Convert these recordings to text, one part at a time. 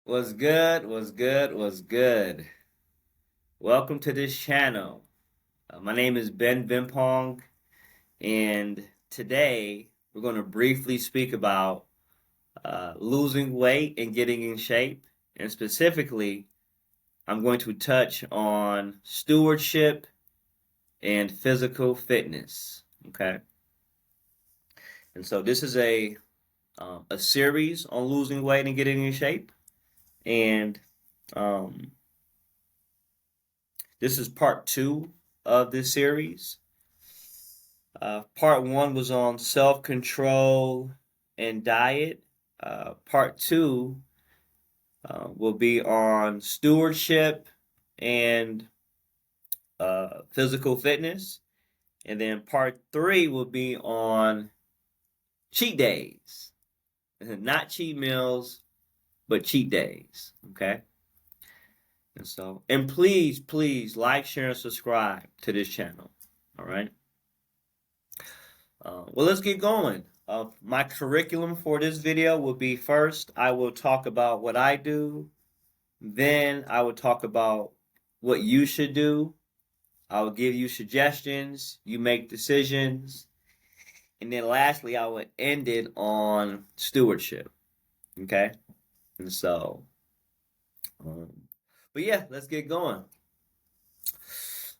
Was good, was good, was good. Welcome to this channel. My name is Ben Vimpong, and today we're going to briefly speak about losing weight and getting in shape. And specifically, I'm going to touch on stewardship and physical fitness. Okay. And so this is a series on losing weight and getting in shape. And um, this is part two of this series. Part one was on self control and diet. Part two will be on stewardship and physical fitness. And then part three will be on cheat days. Not cheat meals, but cheat days. Okay. And please like, share, and subscribe to this channel. All right. Well, let's get going. My curriculum for this video will be first, I will talk about what I do. Then I will talk about what you should do. I will give you suggestions. You make decisions. And then lastly, I will end it on stewardship. Okay? And so, um, but yeah, let's get going.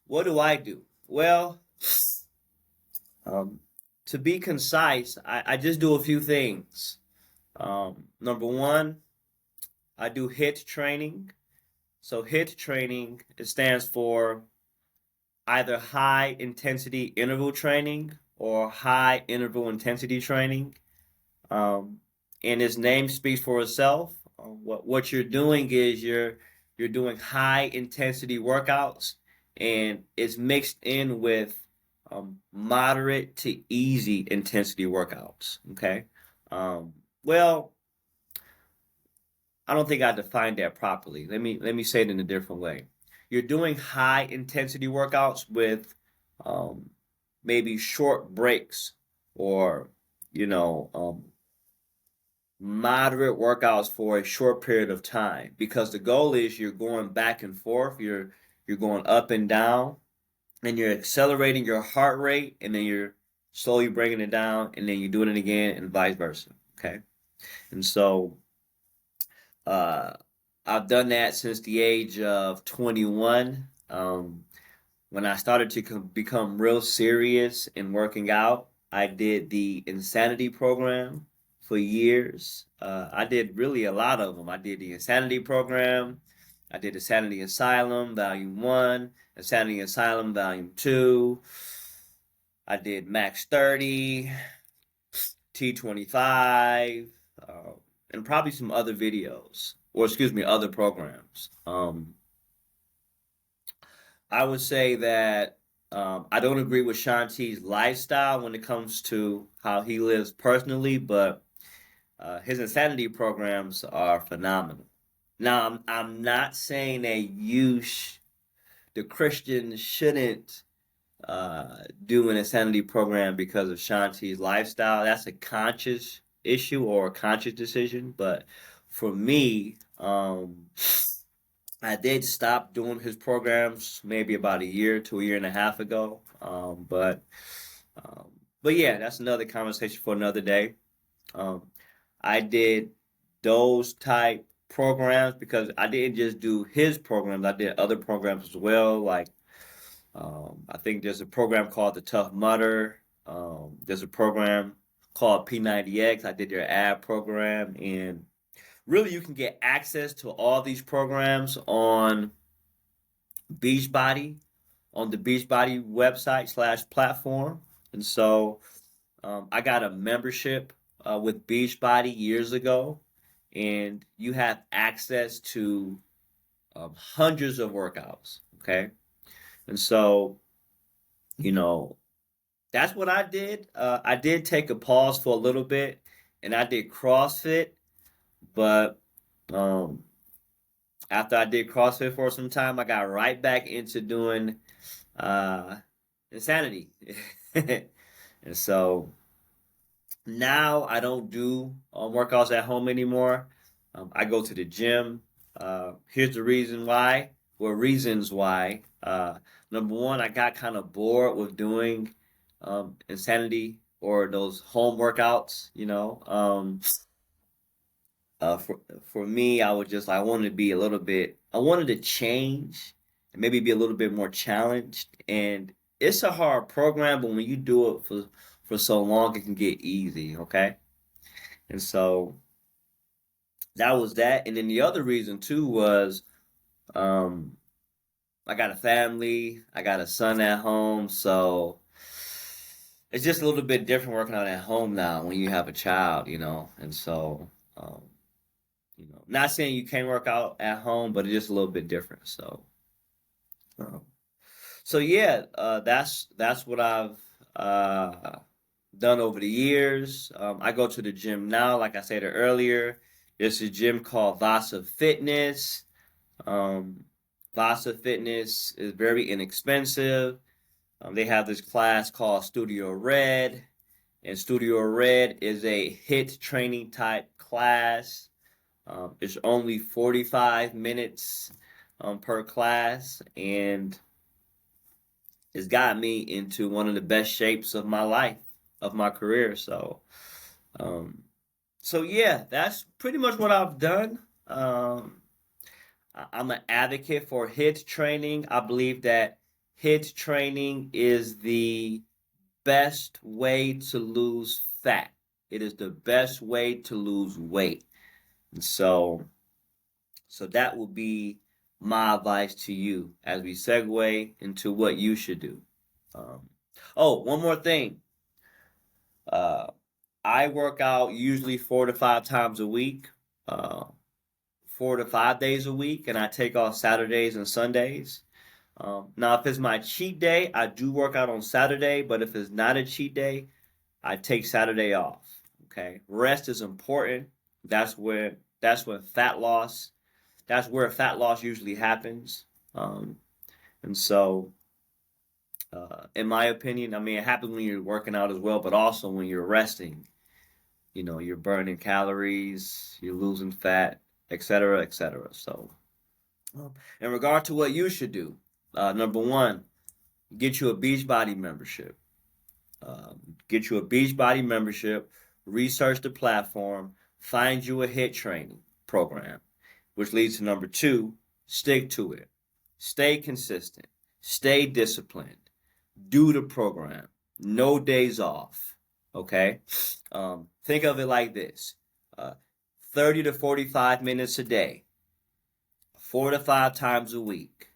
What do I do? Well, um, to be concise, I just do a few things. Number one, I do HIIT training. So HIIT training, it stands for either high intensity interval training or high interval intensity training. Um, and its name speaks for itself. What you're doing is you're doing high intensity workouts, and it's mixed in with moderate to easy intensity workouts. Okay. Well, I don't think I defined that properly. Let me say it in a different way. You're doing high intensity workouts with um, maybe short breaks or you know moderate workouts for a short period of time because the goal is you're going back and forth. You're going up and down, and you're accelerating your heart rate, and then you're slowly bringing it down, and then you're doing it again, and vice versa. Okay, and so uh, I've done that since the age of 21. When I started to become real serious in working out, I did the Insanity program for years. I did really a lot of them. I did the Insanity program. I did Insanity Asylum Volume 1, Insanity Asylum Volume 2. I did Max 30, T25, and probably some other videos, or excuse me, other programs. I would say that I don't agree with Shanti's lifestyle when it comes to how he lives personally, but his insanity programs are phenomenal. Now, I'm not saying that the Christians shouldn't do an insanity program because of Shanti's lifestyle. That's a conscious issue or a conscious decision. But for me, I did stop doing his programs maybe about a year to a year and a half ago. Um, but yeah, that's another conversation for another day. Um, I did those type programs because I didn't just do his programs. I did other programs as well. Like I think there's a program called the Tough Mudder. There's a program called P90X. I did their ad program, and really you can get access to all these programs on Beachbody, on the Beachbody website slash platform. And so I got a membership with Beachbody years ago, and you have access to hundreds of workouts. Okay. And so, you know, that's what I did. I did take a pause for a little bit, and I did CrossFit, but um, after I did CrossFit for some time, I got right back into doing uh, insanity. And so now I don't do workouts at home anymore. I go to the gym. Here's the reason why. Well, reasons why. Number one, I got kind of bored with doing insanity or those home workouts. For me, I wanted to be a little bit. I wanted to change and maybe be a little bit more challenged. And it's a hard program, but when you do it for so long, it can get easy. Okay, and so that was that. And then the other reason too was um, I got a family, I got a son at home, so it's just a little bit different working out at home now when you have a child. And so not saying you can't work out at home, but it's just a little bit different. Um, so yeah, that's what I've done over the years. I go to the gym now, like I said earlier. There's a gym called Vasa Fitness. Um, Vasa Fitness is very inexpensive. They have this class called Studio Red, and Studio Red is a HIIT training type class. It's only 45 minutes per class, and it's got me into one of the best shapes of my life, of my career. Um, so yeah, that's pretty much what I've done. I'm an advocate for HIIT training. I believe that HIIT training is the best way to lose fat. It is the best way to lose weight. And so that will be my advice to you as we segue into what you should do. Um, one more thing. Uh, I work out usually 4 to 5 times a week, uh, 4 to 5 days a week, and I take off Saturdays and Sundays. Now, if it's my cheat day, I do work out on Saturday, but if it's not a cheat day, I take Saturday off. Okay, rest is important. That's when fat loss. That's where fat loss usually happens. Um, and so, in my opinion, I mean, it happens when you're working out as well, but also when you're resting. You're burning calories, you're losing fat, etc., etc. So, in regard to what you should do, number one, get you a Beachbody membership. Get you a Beachbody membership, research the platform, find you a HIIT training program, which leads to number two, stick to it. Stay consistent. Stay disciplined. Do the program. No days off. Okay? Think of it like this: uh, 30 to 45 minutes a day, 4 to 5 times a week,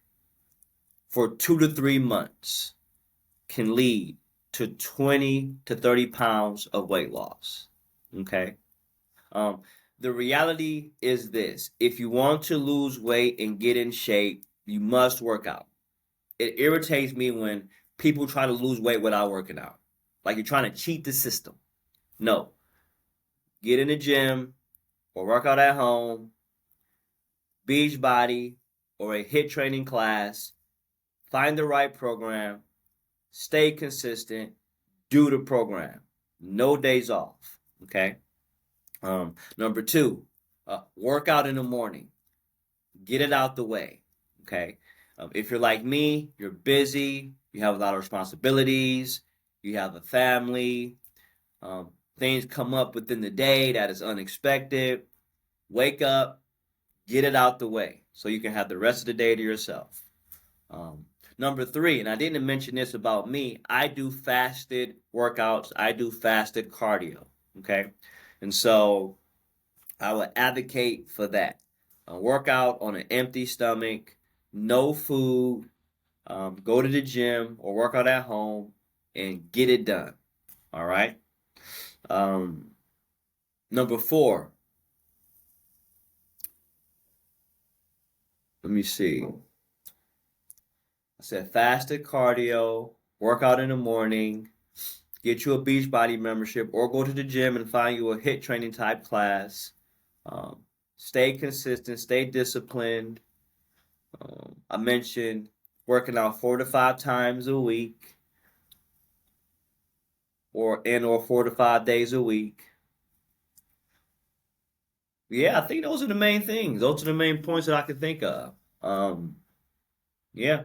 for 2 to 3 months can lead to 20 to 30 pounds of weight loss. Okay? Um, the reality is this: if you want to lose weight and get in shape, you must work out. It irritates me when people try to lose weight without working out. Like you're trying to cheat the system. No. Get in the gym or work out at home, Beachbody or a HIIT training class. Find the right program. Stay consistent. Do the program. No days off. Okay. Number two, work out in the morning. Get it out the way. Okay. If you're like me, you're busy. You have a lot of responsibilities. You have a family. Um, Things come up within the day that is unexpected. Wake up, get it out the way so you can have the rest of the day to yourself. Number three, and I didn't mention this about me, I do fasted workouts, I do fasted cardio. Okay. And so I would advocate for that. Work out on an empty stomach, no food, go to the gym or work out at home and get it done. All right. Um, Number four, let me see. I said fasted cardio, work out in the morning, get you a Beachbody membership, or go to the gym and find you a HIIT training type class. Stay consistent, stay disciplined. I mentioned working out 4 to 5 times a week, or 4 to 5 days a week. Yeah, I think those are the main things. Those are the main points that I can think of. Um, yeah,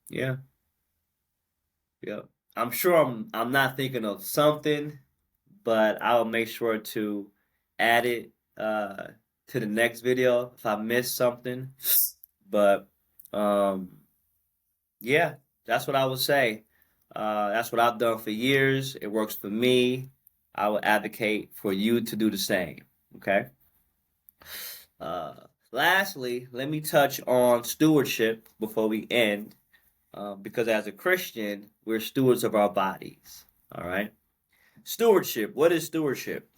yeah, yeah. I'm sure I'm not thinking of something, but I'll make sure to add it to the next video if I miss something. But um, yeah, that's what I would say. That's what I've done for years. It works for me. I would advocate for you to do the same. Okay. Uh, Lastly, let me touch on stewardship before we end, because as a Christian, we're stewards of our bodies. All right. Stewardship. What is stewardship?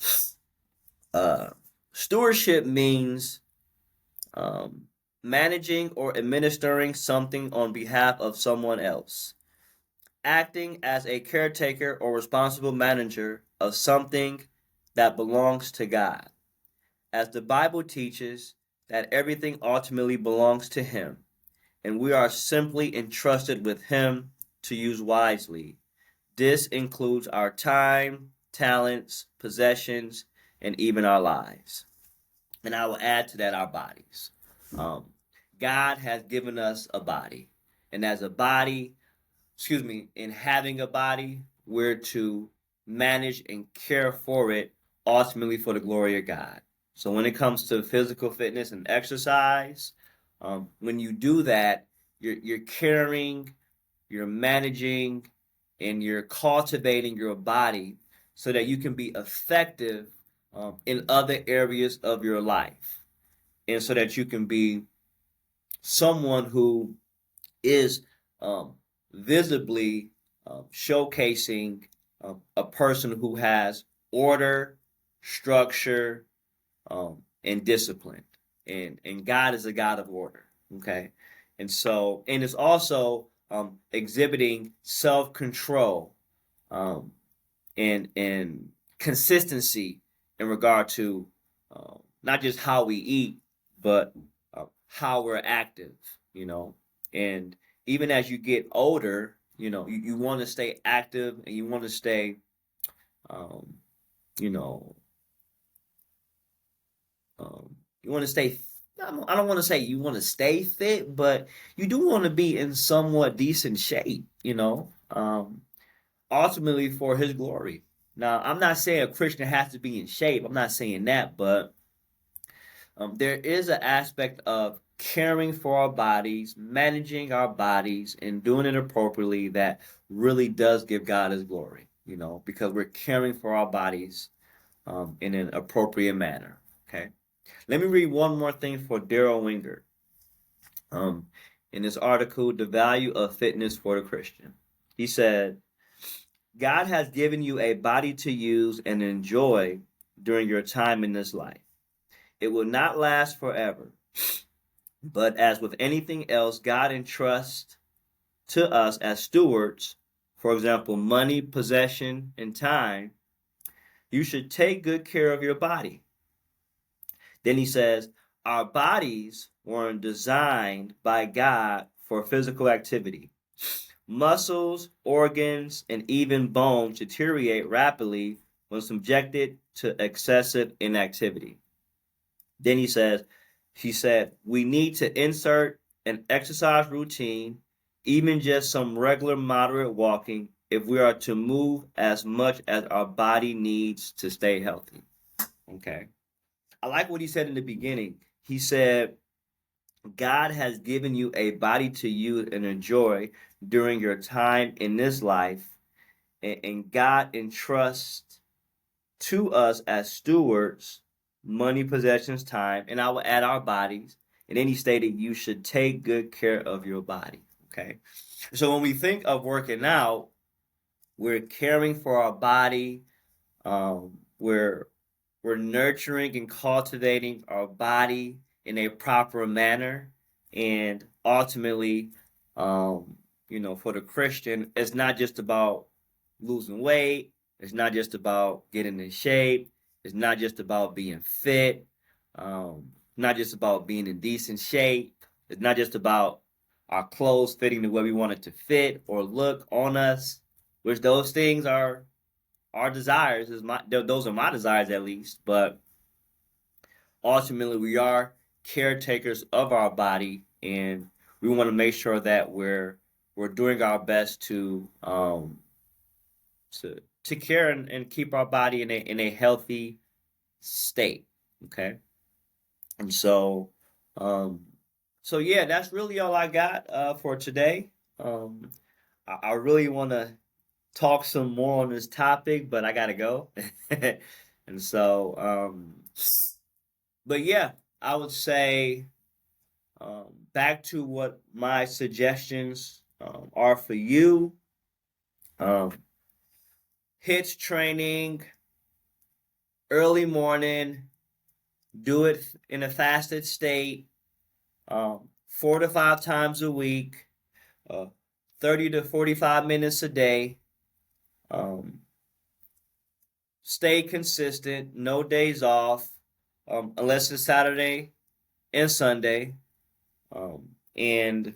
Uh, Stewardship means um, managing or administering something on behalf of someone else, acting as a caretaker or responsible manager of something that belongs to God. As the Bible teaches that everything ultimately belongs to Him, and we are simply entrusted with Him to use wisely. This includes our time, talents, possessions, and even our lives. And I will add to that our bodies. Um, God has given us a body, and as a body, in having a body, we're to manage and care for it ultimately for the glory of God. So when it comes to physical fitness and exercise, when you do that, you're caring, you're managing, and you're cultivating your body so that you can be effective in other areas of your life, and so that you can be someone who is um, visibly showcasing a person who has order, structure, and discipline. And God is a God of order. Okay, and it's also exhibiting self control um, and consistency in regard to not just how we eat, but how we're active. You know, and even as you get older, you want to stay active and you want to stay, um, you know, you want to stay. I don't want to say you want to stay fit, but you do want to be in somewhat decent shape. Ultimately for His glory. Now, I'm not saying a Christian has to be in shape. I'm not saying that, but there is an aspect of caring for our bodies, managing our bodies, and doing it appropriately that really does give God His glory. Because we're caring for our bodies in an appropriate manner. Okay. Let me read one more thing for Daryl Wingerd. Um, in this article, The Value of Fitness for the Christian. He said, God has given you a body to use and enjoy during your time in this life. It will not last forever. But as with anything else, God entrusts to us as stewards, for example, money, possession, and time. You should take good care of your body. Then he says, our bodies were designed by God for physical activity. Muscles, organs, and even bones deteriorate rapidly when subjected to excessive inactivity. Then he said, we need to insert an exercise routine, even just some regular moderate walking, if we are to move as much as our body needs to stay healthy. Okay. I like what he said in the beginning. He said, God has given you a body to use and enjoy during your time in this life, and God entrusts to us as stewards money, possessions, time, and I will add our bodies. And then he stated, you should take good care of your body. Okay. So when we think of working out, we're caring for our body. We're nurturing and cultivating our body in a proper manner, and ultimately, for the Christian, it's not just about losing weight. It's not just about getting in shape. It's not just about being fit. Not just about being in decent shape. It's not just about our clothes fitting the way we want it to fit or look on us, which those things are our desires. Those are my desires at least. But ultimately we are caretakers of our body, and we want to make sure that we're doing our best to care and keep our body in a healthy state. Okay. And um, so yeah, that's really all I got for today. Um, I really want to talk some more on this topic, but I gotta go. And but yeah, I would say back to what my suggestions are for you. Um, HIIT training, early morning, do it in a fasted state, 4 to 5 times a week, uh, 30 to 45 minutes a day. Um, Stay consistent, no days off, unless it's Saturday and Sunday. And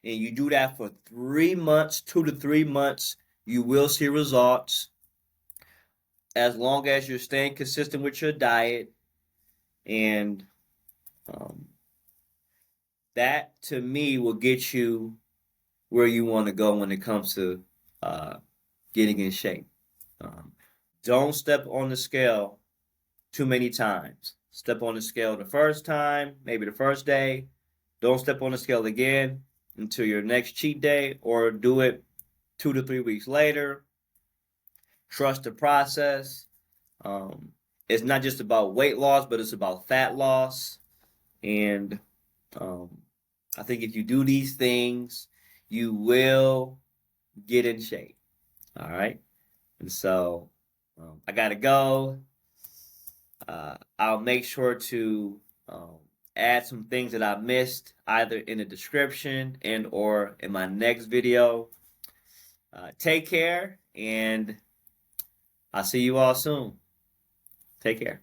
you do that for 3 months, 2 to 3 months, you will see results as long as you're staying consistent with your diet. And um, that to me will get you where you want to go when it comes to uh, getting in shape. Um, don't step on the scale too many times. Step on the scale the first time, maybe the first day. Don't step on the scale again until your next cheat day, or do it 2 to 3 weeks later. Trust the process. Um, it's not just about weight loss, but it's about fat loss. And um, I think if you do these things, you will get in shape. All right. And I got to go. I'll make sure to add some things that I missed either in the description and or in my next video. Take care, and I'll see you all soon. Take care.